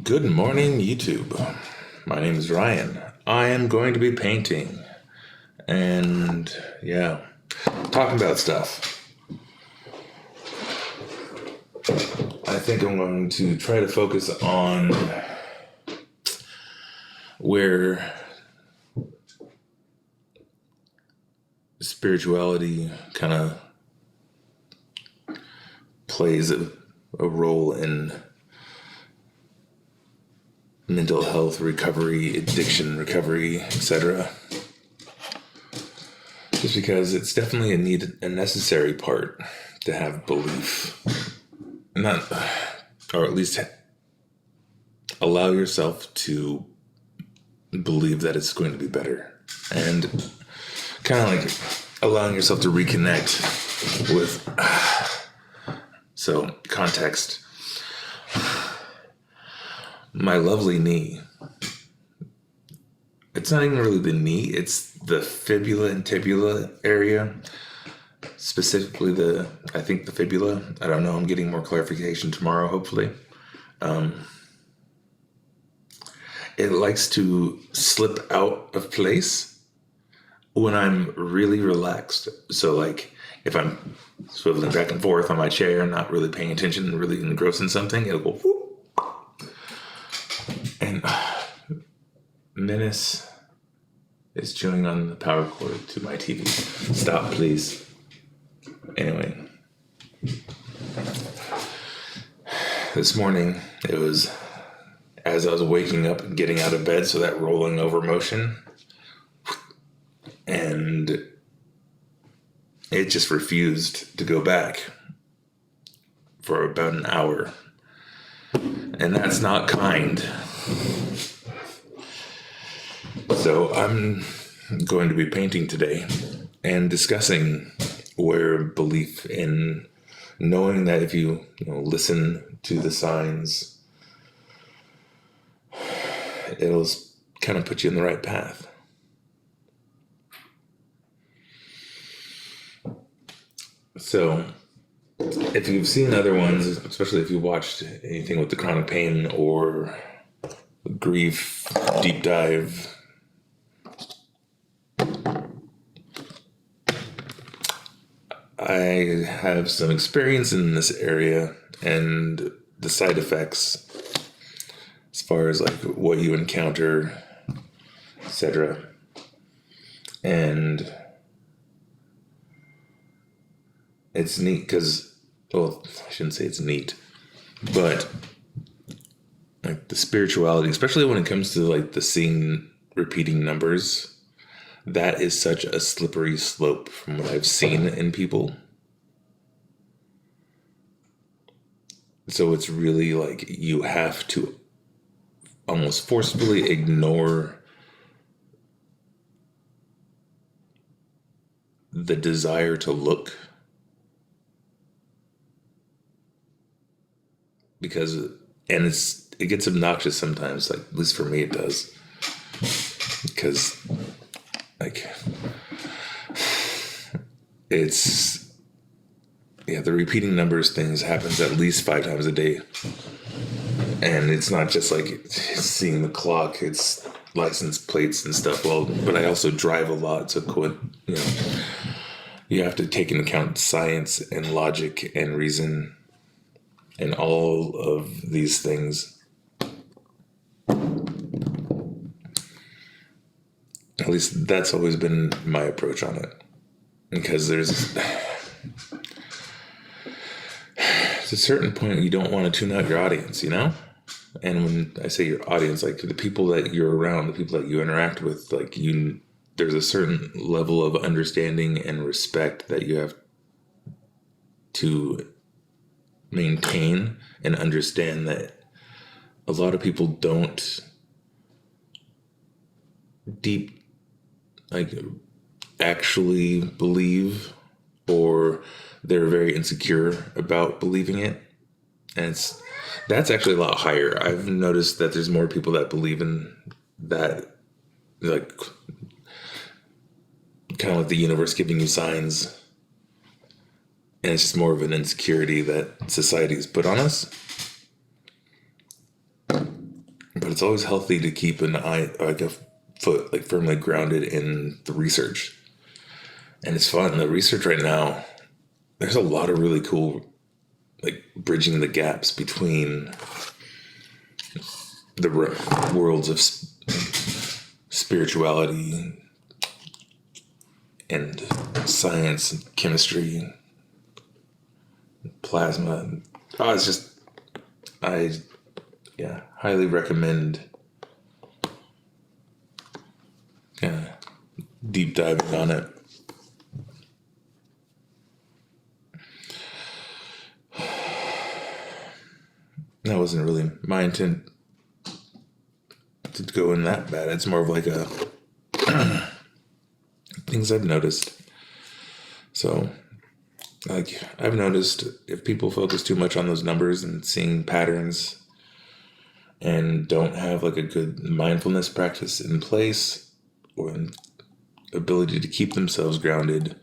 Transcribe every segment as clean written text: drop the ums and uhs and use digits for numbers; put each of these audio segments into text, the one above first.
Good morning, YouTube. My name is Ryan. I am going to be painting and, talking about stuff. I think I'm going to try to focus on where spirituality kind of plays a role in mental health recovery, addiction recovery, etc. Just because it's definitely a necessary part to have belief, not, or at least allow yourself to believe that it's going to be better, and kind of like allowing yourself to reconnect with. So, context. My lovely knee. It's not even really the knee, it's the fibula and tibula area. Specifically I think the fibula. I don't know, I'm getting more clarification tomorrow, hopefully. It likes to slip out of place when I'm really relaxed. So like if I'm swiveling back and forth on my chair, not really paying attention, really engrossed in something, it'll go whoop. And Menace is chewing on the power cord to my TV. Stop, please. Anyway. This morning, it was as I was waking up and getting out of bed, so that rolling over motion. And it just refused to go back for about an hour. And that's not kind. So I'm going to be painting today and discussing where belief in knowing that if you listen to the signs, it'll kind of put you in the right path. So if you've seen other ones, especially if you watched anything with the chronic pain or grief deep dive, I have some experience in this area and the side effects as far as like what you encounter, etc. And it's neat because, well, I shouldn't say it's neat, but like the spirituality, especially when it comes to like the seeing repeating numbers, that is such a slippery slope from what I've seen in people. So it's really like you have to almost forcefully ignore the desire to look, because it gets obnoxious sometimes, like at least for me it does, because like the repeating numbers things happens at least 5 times a day, and it's not just like seeing the clock, it's license plates and stuff. Well, but I also drive a lot, so you have to take into account science and logic and reason and all of these things. At least that's always been my approach on it. Because there's a certain point you don't want to tune out your audience, And when I say your audience, like the people that you're around, the people that you interact with, like there's a certain level of understanding and respect that you have to maintain and understand that a lot of people don't actually believe, or they're very insecure about believing it. And that's actually a lot higher. I've noticed that there's more people that believe in that, like kind of like the universe giving you signs. And it's just more of an insecurity that society has put on us. but it's always healthy to keep an eye, like a foot, like firmly grounded in the research. And it's fun. The research right now, there's a lot of really cool, like bridging the gaps between the worlds of spirituality and science and chemistry, plasma. Oh, it's just, highly recommend deep diving on it. That wasn't really my intent to go in that bad. It's more of like a things I've noticed. So, like, I've noticed if people focus too much on those numbers and seeing patterns and don't have like a good mindfulness practice in place or an ability to keep themselves grounded,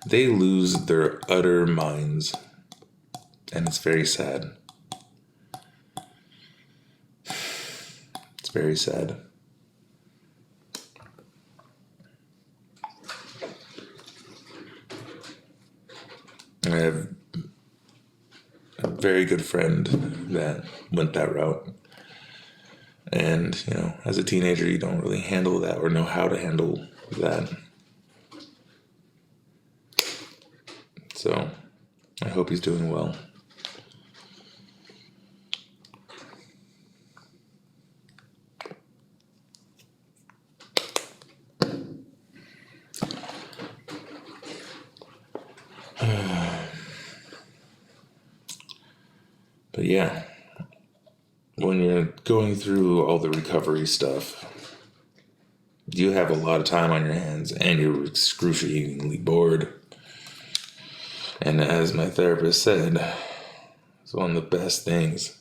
they lose their utter minds. And it's very sad. It's very sad. I have a very good friend that went that route. And, as a teenager, you don't really handle that or know how to handle that. So, I hope he's doing well. But yeah, when you're going through all the recovery stuff, you have a lot of time on your hands and you're excruciatingly bored. And as my therapist said, it's one of the best things.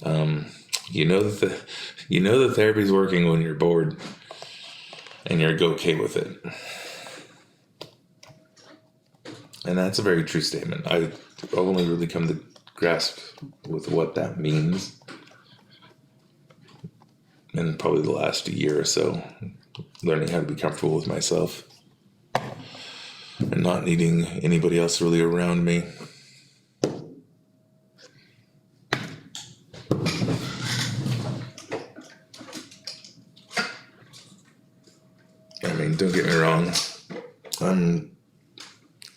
You know that therapy's working when you're bored and you're okay with it. And that's a very true statement. I've only really come to grasp with what that means in probably the last year or so, learning how to be comfortable with myself and not needing anybody else really around me. I mean, don't get me wrong,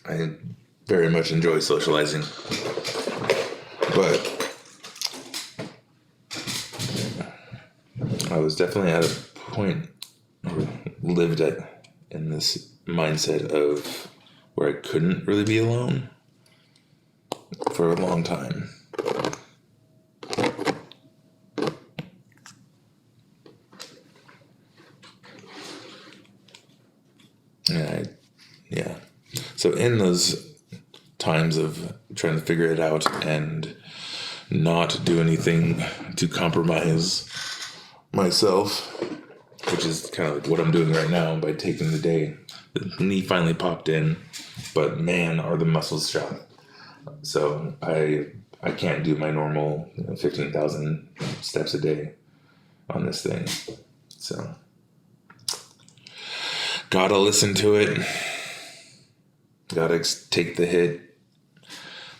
I very much enjoy socializing. But I was definitely at a point, or lived in this mindset of where I couldn't really be alone for a long time. Yeah. So in those times of trying to figure it out and not do anything to compromise myself, which is kind of like what I'm doing right now by taking the day. The knee finally popped in, but man, are the muscles shot. So I can't do my normal 15,000 steps a day on this thing. So gotta listen to it. Gotta take the hit.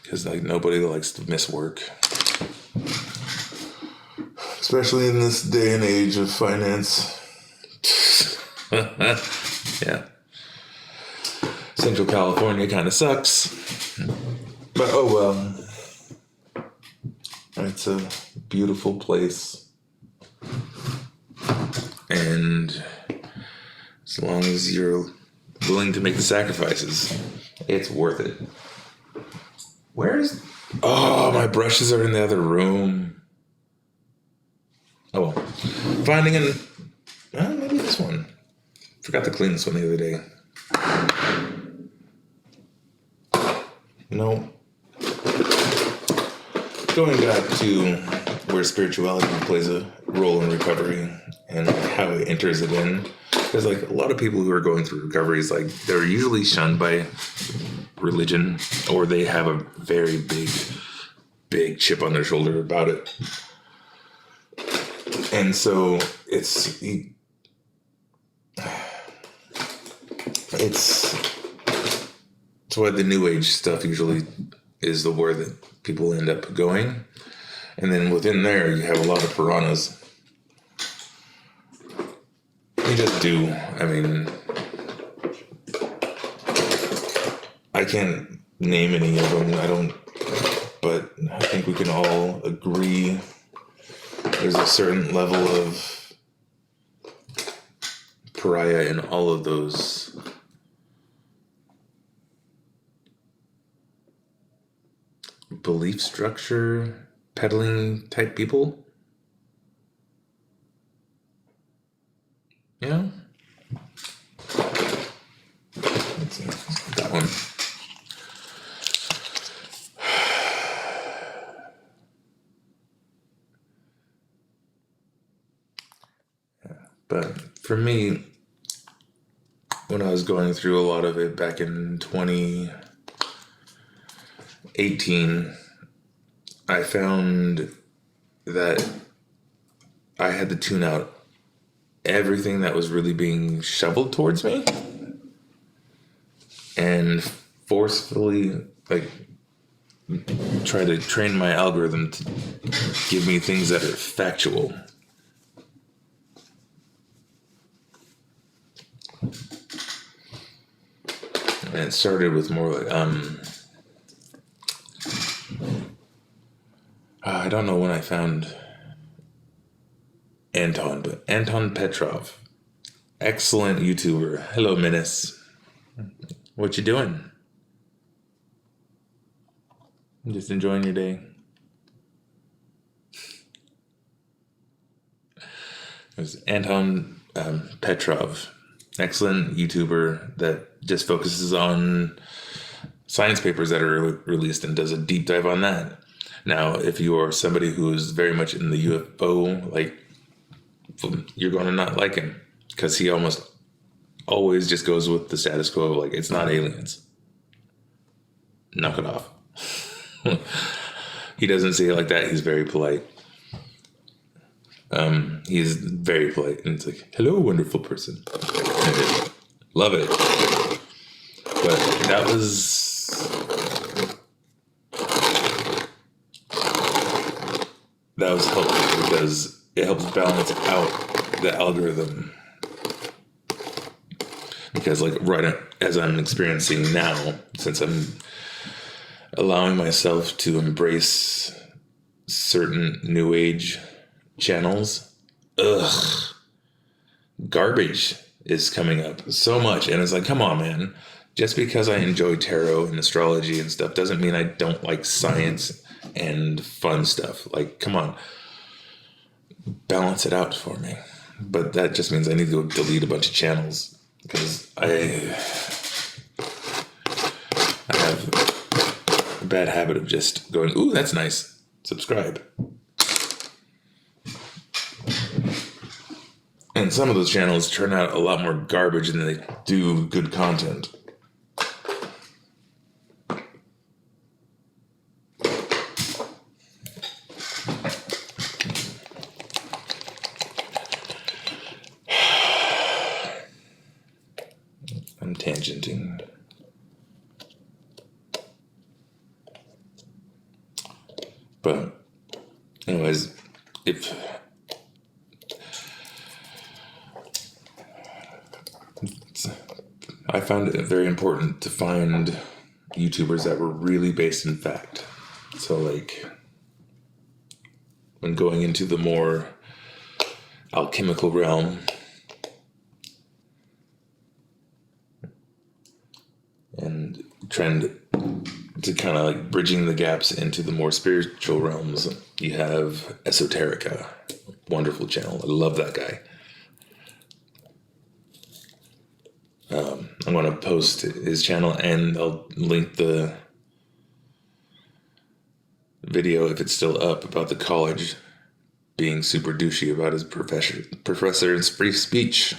Because nobody likes to miss work. Especially in this day and age of finance. Yeah. Central California kind of sucks. But oh well. It's a beautiful place. And as long as you're willing to make the sacrifices, it's worth it. Oh, my brushes are in the other room. Oh, well. Finding maybe this one. Forgot to clean this one the other day. No. Going back to where spirituality plays a role in recovery and how it enters it in. There's a lot of people who are going through recoveries, they're usually shunned by religion, or they have a very big chip on their shoulder about it. And so it's what the new age stuff usually is, the where that people end up going. And then within there, you have a lot of piranhas. You just do. I mean, I can't name any of them. I don't. But I think we can all agree there's a certain level of pariah in all of those belief structure peddling type people. Yeah. Let's see. That one. But for me, when I was going through a lot of it back in 2018, I found that I had to tune out everything that was really being shoveled towards me and forcefully try to train my algorithm to give me things that are factual. And it started with more like, I don't know when I found Anton, but Anton Petrov, excellent YouTuber. Hello, Menace. What you doing? Just enjoying your day? It was Anton Petrov, excellent YouTuber that just focuses on science papers that are released and does a deep dive on that. Now, if you are somebody who is very much in the UFO, you're going to not like him because he almost always just goes with the status quo of it's not aliens. Knock it off. He doesn't say it like that. He's very polite. He's very polite. And it's like, hello, wonderful person. Love it. But that was helpful because it helps balance out the algorithm. Because right as I'm experiencing now, since I'm allowing myself to embrace certain new age channels, garbage is coming up so much. And it's like, come on, man. Just because I enjoy tarot and astrology and stuff doesn't mean I don't like science and fun stuff. Come on. Balance it out for me. But that just means I need to delete a bunch of channels because I have a bad habit of just going, ooh, that's nice. Subscribe. And some of those channels turn out a lot more garbage than they do good content. I'm tangenting. But anyways, I found it very important to find YouTubers that were really based in fact. So when going into the more alchemical realm and trying to kind of bridging the gaps into the more spiritual realms, you have Esoterica, wonderful channel. I love that guy. I'm going to post his channel and I'll link the video, if it's still up, about the college being super douchey about his professor in free speech,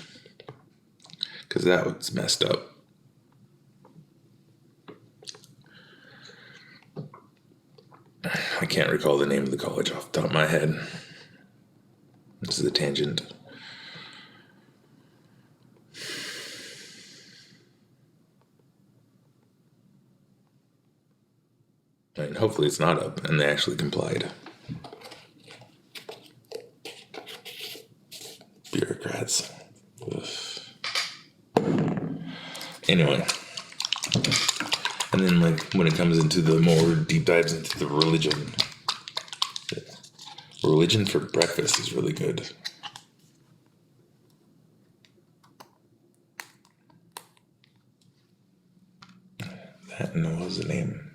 because that was messed up. I can't recall the name of the college off the top of my head. It's is a tangent. And hopefully it's not up and they actually complied. Bureaucrats. Ugh. Anyway. And then, like, when it comes into the more deep dives into the religion for breakfast is really good. That, and what was the name?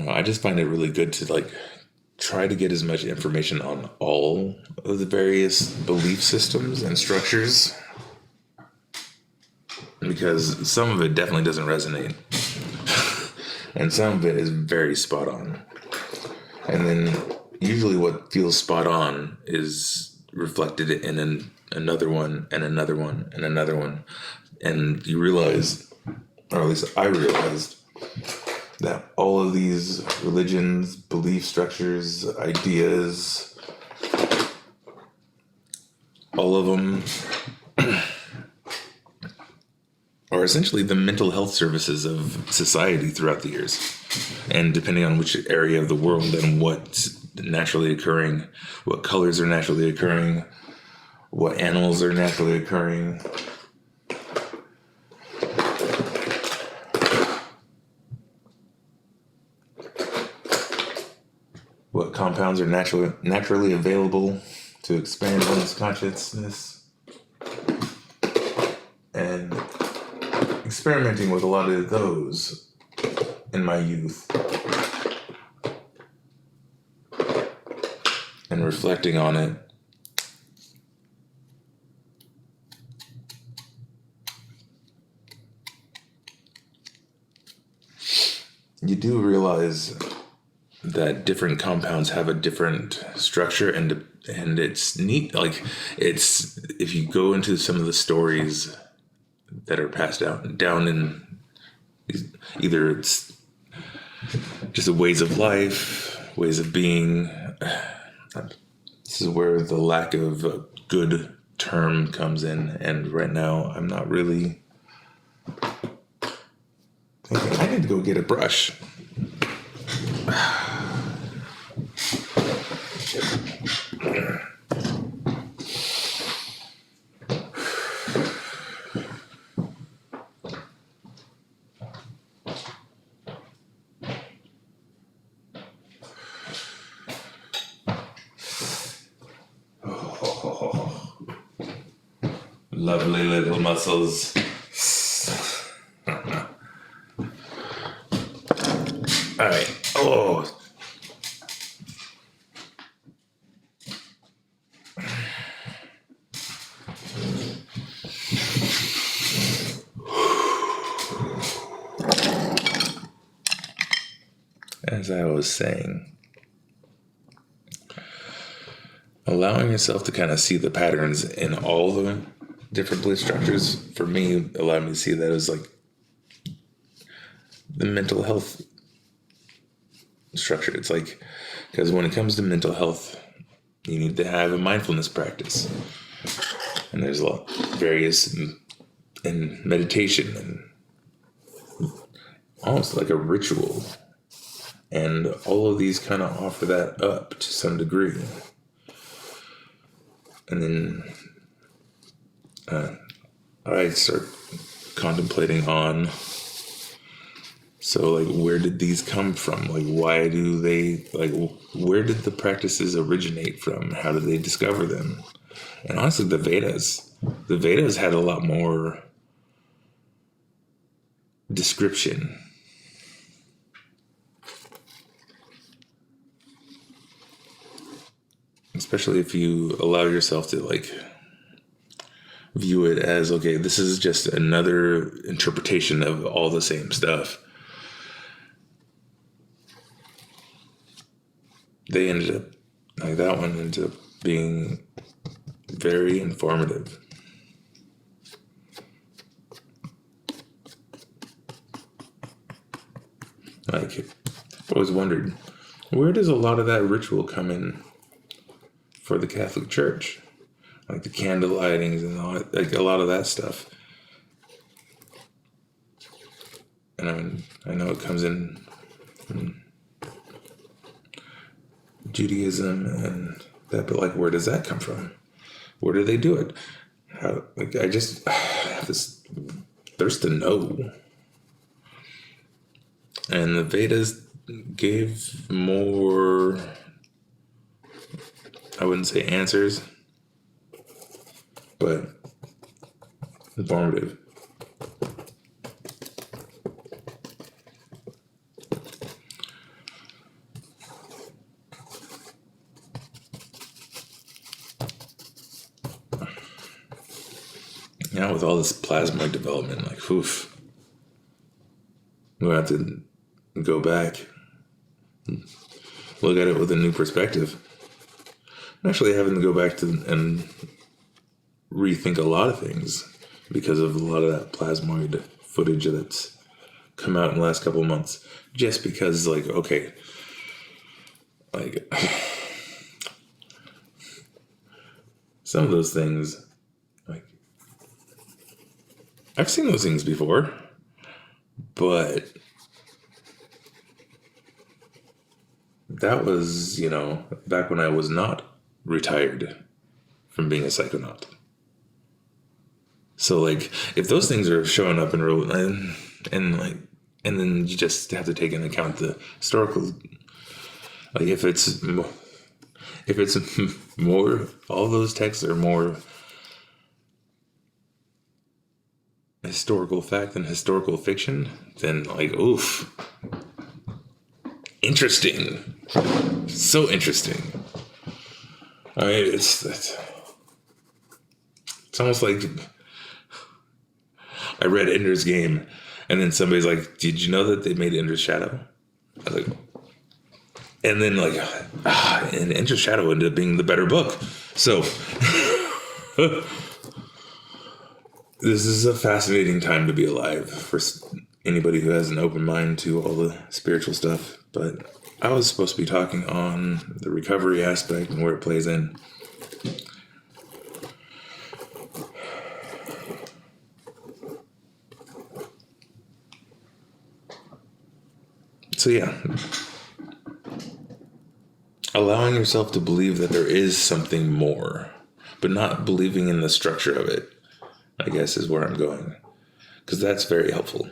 I just find it really good to, like, try to get as much information on all of the various belief systems and structures, because some of it definitely doesn't resonate and some of it is very spot on, and then usually what feels spot on is reflected in another one and another one and another one, and you realize, or at least I realized, that all of these religions, belief structures, ideas, all of them are essentially the mental health services of society throughout the years. And depending on which area of the world and what's naturally occurring, what colors are naturally occurring, what animals are naturally occurring, what compounds are naturally available to expand one's consciousness, and experimenting with a lot of those in my youth and reflecting on it. You do realize that different compounds have a different structure, and it's neat. Like, it's, if you go into some of the stories that are passed down in either it's just ways of life, ways of being. This is where the lack of a good term comes in, and right now I'm not really thinking I need to go get a brush. Lovely little muscles. All right. Oh. As I was saying, allowing yourself to kind of see the patterns in all the different belief structures, for me, allowed me to see that as like the mental health structure. It's like, because when it comes to mental health, you need to have a mindfulness practice, and there's a lot various in meditation and almost like a ritual, and all of these kind of offer that up to some degree. And then I start contemplating on, so, like, where did these come from? Like, why do they, like, where did the practices originate from? How did they discover them? And honestly, the Vedas had a lot more description. Especially if you allow yourself to, like, view it as, okay, this is just another interpretation of all the same stuff. They ended up, like, that one ended up being very informative. Like, I've always wondered, where does a lot of that ritual come in for the Catholic Church? Like the candle lightings and all, like a lot of that stuff. And I know it comes in Judaism and that, but like, where does that come from? Where do they do it? How? Like, I just have this thirst to know. And the Vedas gave more, I wouldn't say answers, but informative. Now with all this plasmoid development, like, oof, we'll have to go back, look at it with a new perspective. I'm actually having to go back to and rethink a lot of things because of a lot of that plasmoid footage that's come out in the last couple of months. Just because, like, okay, like, some of those things, like, I've seen those things before, but that was, back when I was not retired from being a psychonaut. So, like, if those things are showing up in real, and then you just have to take into account the historical, like, if it's more, all those texts are more historical fact than historical fiction, then, like, oof, interesting, so interesting. I mean, it's almost like I read Ender's Game, and then somebody's like, "Did you know that they made Ender's Shadow?" I was like, and then, like, and Ender's Shadow ended up being the better book. So this is a fascinating time to be alive for anybody who has an open mind to all the spiritual stuff. But I was supposed to be talking on the recovery aspect and where it plays in. So yeah, allowing yourself to believe that there is something more, but not believing in the structure of it, I guess, is where I'm going. Because that's very helpful.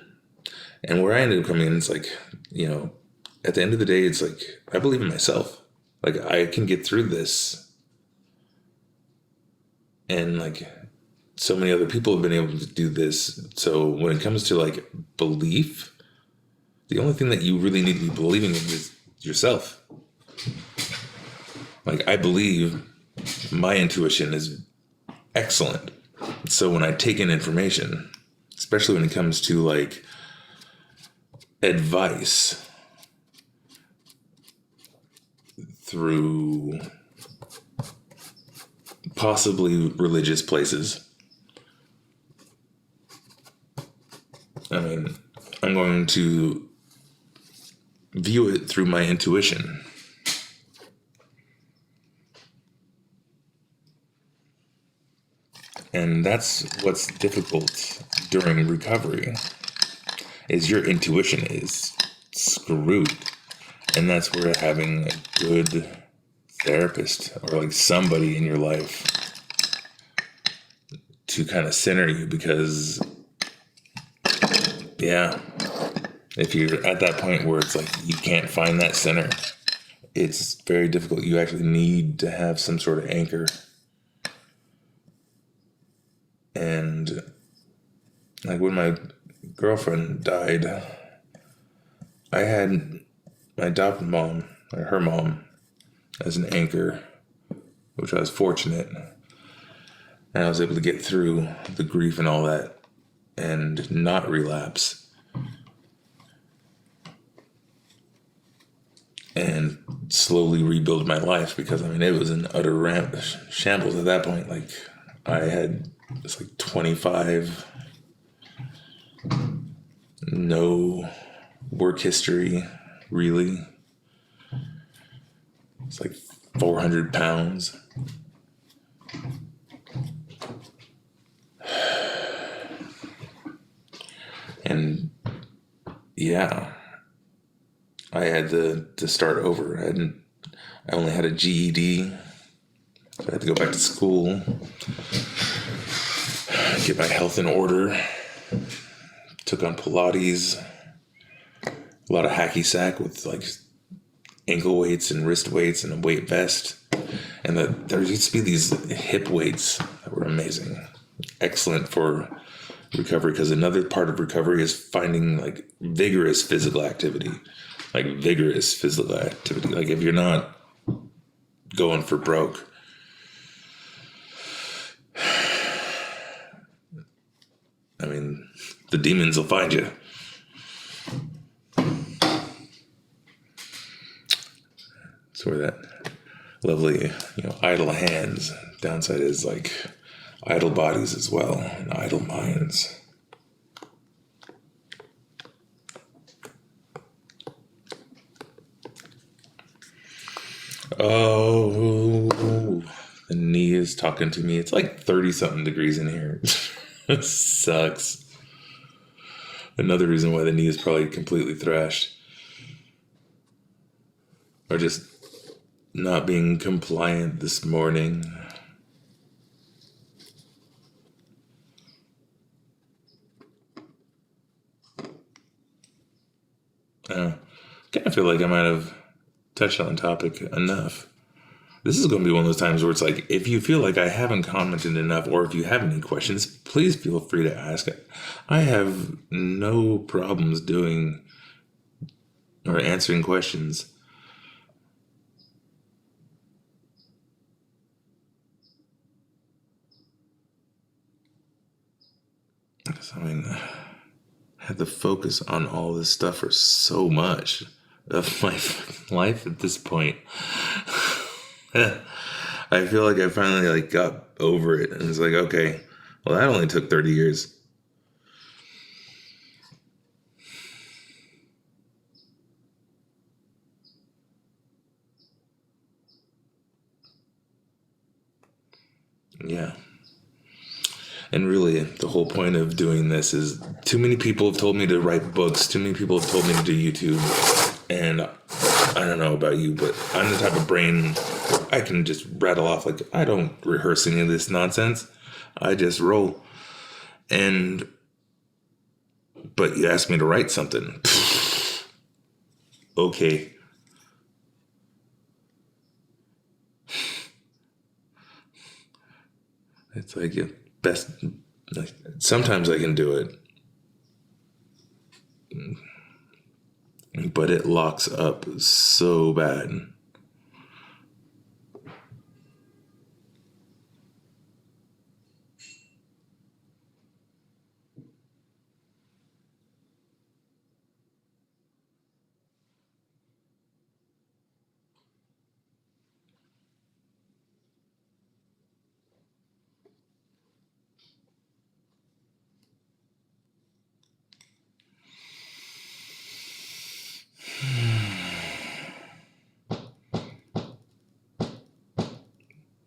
And where I ended up coming in, it's like, at the end of the day, it's like, I believe in myself. Like, I can get through this. And, like, so many other people have been able to do this. So when it comes to, like, belief, the only thing that you really need to be believing in is yourself. Like, I believe my intuition is excellent. So when I take in information, especially when it comes to, like, advice through possibly religious places, I mean, I'm going to view it through my intuition. And that's what's difficult during recovery, is your intuition is screwed. And that's where having a good therapist or, like, somebody in your life to kind of center you, because, yeah, if you're at that point where it's like you can't find that center, it's very difficult. You actually need to have some sort of anchor. And, like, when my girlfriend died, I had my adopted mom, or her mom, as an anchor, which I was fortunate. And I was able to get through the grief and all that and not relapse. And slowly rebuild my life, because, I mean, it was an utter shambles at that point. Like, I had just like 25 no work history, really. It's like 400 pounds. And yeah, I had to start over. I only had a GED, so I had to go back to school, get my health in order. Took on Pilates, a lot of hacky sack with like ankle weights and wrist weights and a weight vest. And there used to be these hip weights that were amazing, excellent for recovery, because another part of recovery is finding like vigorous physical activity. Like if you're not going for broke, I mean, the demons will find you. It's where that lovely, idle hands. Downside is like idle bodies as well, and idle minds. Oh, the knee is talking to me. It's like 30-something degrees in here. It sucks. Another reason why the knee is probably completely thrashed. Or just not being compliant this morning. I kind of feel like I might have touched on the topic enough. This is going to be one of those times where it's like, if you feel like I haven't commented enough, or if you have any questions, please feel free to ask. I have no problems doing or answering questions. I mean, I had to focus on all this stuff for so much of my life at this point. I feel like I finally got over it, and it's like, okay, well, that only took 30 years. Yeah. And really, the whole point of doing this is too many people have told me to write books. Too many people have told me to do YouTube. And I don't know about you, but I'm the type of brain I can just rattle off. Like, I don't rehearse any of this nonsense. I just roll. But you ask me to write something. Okay. It's like best. Sometimes I can do it, but it locks up so bad.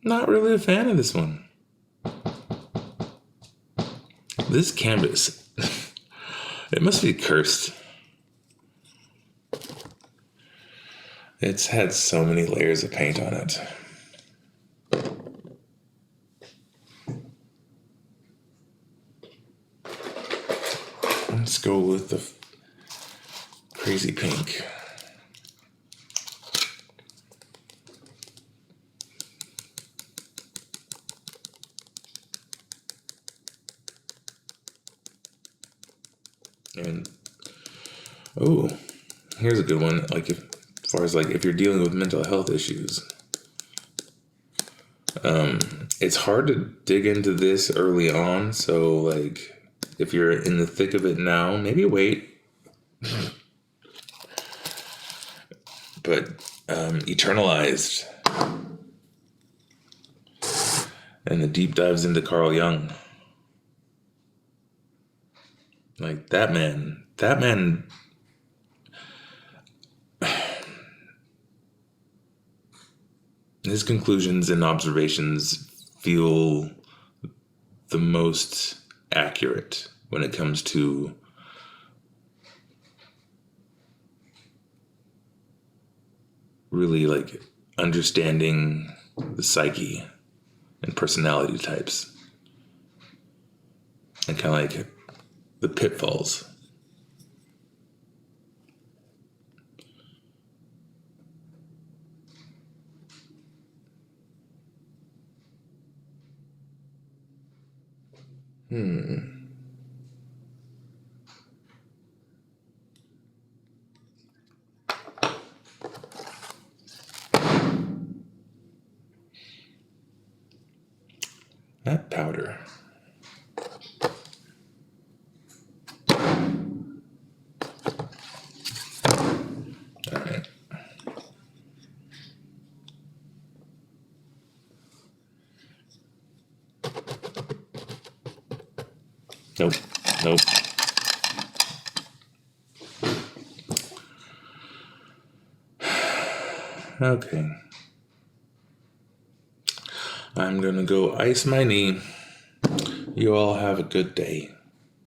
Not really a fan of this one. This canvas, it must be cursed. It's had so many layers of paint on it. Let's go with the crazy pink. And here's a good one. As far as if you're dealing with mental health issues, it's hard to dig into this early on. So if you're in the thick of it now, maybe wait. But Eternalized and the deep dives into Carl Jung. That man his conclusions and observations feel the most accurate when it comes to really like understanding the psyche and personality types and kind of like the pitfalls. That powder. All right. Nope. Nope. Okay. I'm gonna go ice my knee. You all have a good day.